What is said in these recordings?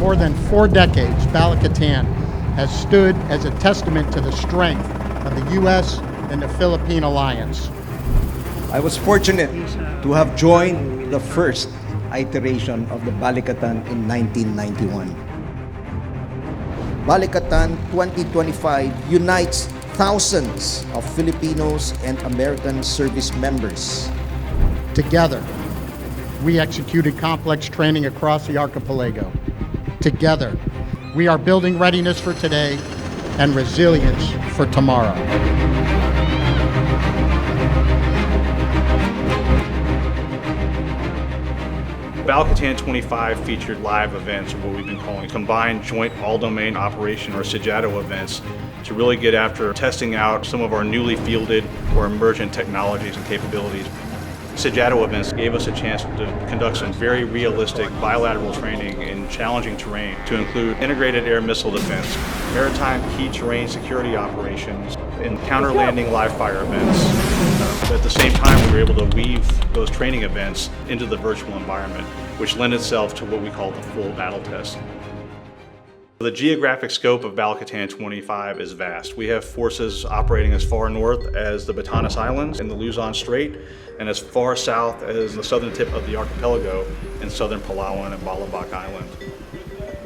more than 4 decades, Balikatan has stood as a testament to the strength of the U.S. and the Philippine alliance. I was fortunate to have joined the first iteration of the Balikatan in 1991. Balikatan 2025 unites thousands of Filipinos and American service members. Together, we executed complex training across the archipelago. Together, we are building readiness for today and resilience for tomorrow. Balikatan 25 featured live events, or what we've been calling combined joint all-domain operation or CJADO events, to really get after testing out some of our newly fielded or emergent technologies and capabilities. CJADO events gave us a chance to conduct some very realistic bilateral training in challenging terrain to include integrated air missile defense, maritime key terrain security operations, and counter-landing live-fire events. But at the same time, we were able to weave those training events into the virtual environment, which lent itself to what we call the full battle test. The geographic scope of Balikatan 25 is vast. We have forces operating as far north as the Batanes Islands and the Luzon Strait, and as far south as the southern tip of the archipelago in southern Palawan and Balabac Island.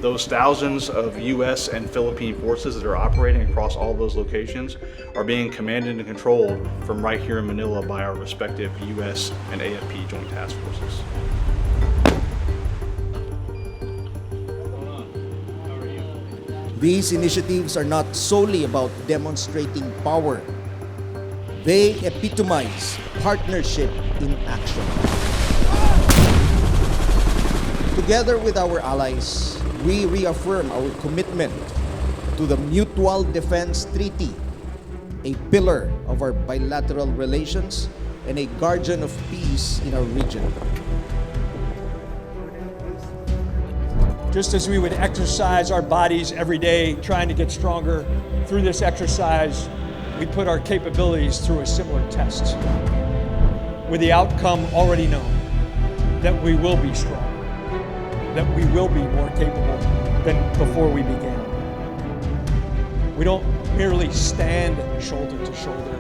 Those thousands of U.S. and Philippine forces that are operating across all those locations are being commanded and controlled from right here in Manila by our respective U.S. and AFP Joint Task Forces. These initiatives are not solely about demonstrating power. They epitomize partnership in action. Together with our allies, we reaffirm our commitment to the Mutual Defense Treaty, a pillar of our bilateral relations and a guardian of peace in our region. Just as we would exercise our bodies every day, trying to get stronger, through this exercise, we put our capabilities through a similar test, with the outcome already known, that we will be strong, that we will be more capable than before we began. We don't merely stand shoulder to shoulder.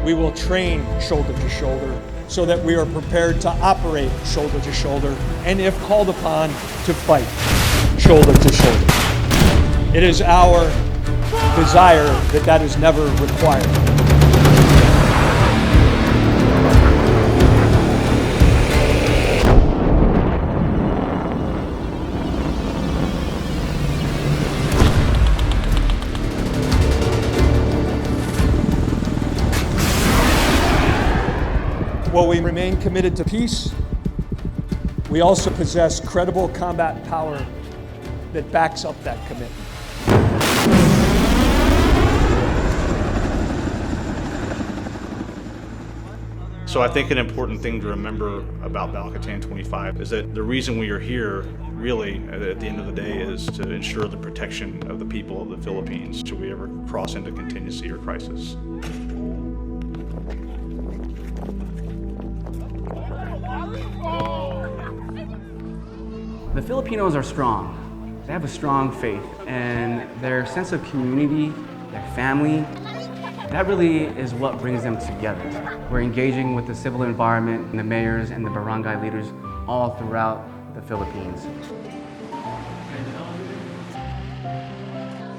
We will train shoulder to shoulder so that we are prepared to operate shoulder to shoulder, and if called upon, to fight shoulder to shoulder. It is our desire that that is never required. While we remain committed to peace, we also possess credible combat power that backs up that commitment. So I think an important thing to remember about Balikatan 25 is that the reason we are here, really, at the end of the day, is to ensure the protection of the people of the Philippines should we ever cross into contingency or crisis. The Filipinos are strong. They have a strong faith, and their sense of community, their family, that really is what brings them together. We're engaging with the civil environment and the mayors and the barangay leaders all throughout the Philippines.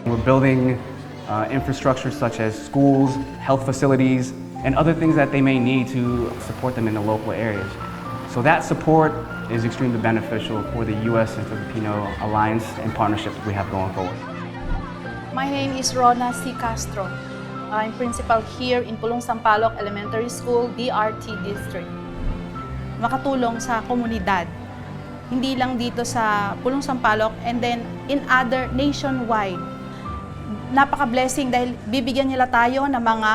We're building infrastructure such as schools, health facilities, and other things that they may need to support them in the local areas. So that support is extremely beneficial for the U.S. and Filipino alliance and partnerships we have going forward. My name is Rona C. Castro. I'm principal here in Pulong Sampaloc Elementary School, DRT District. Makatulong sa komunidad, hindi lang dito sa Pulong Sampaloc and then in other nationwide. Napaka-blessing dahil bibigyan nila tayo ng mga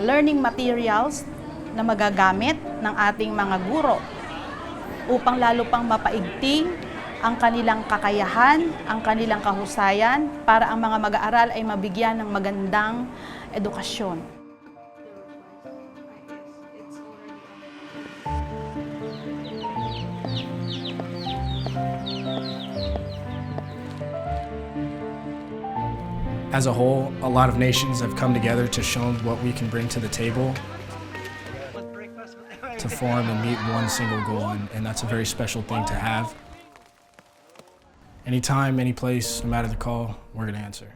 learning materials na magagamit ng ating mga guro upang lalo pang mapaigting ang kanilang kakayahan, ang kanilang kahusayan para ang mga mag-aaral ay mabigyan ng magandang edukasyon. As a whole, a lot of nations have come together to show what we can bring to the table, to form and meet one single goal, and that's a very special thing to have. Anytime, any place, no matter the call, we're going to answer.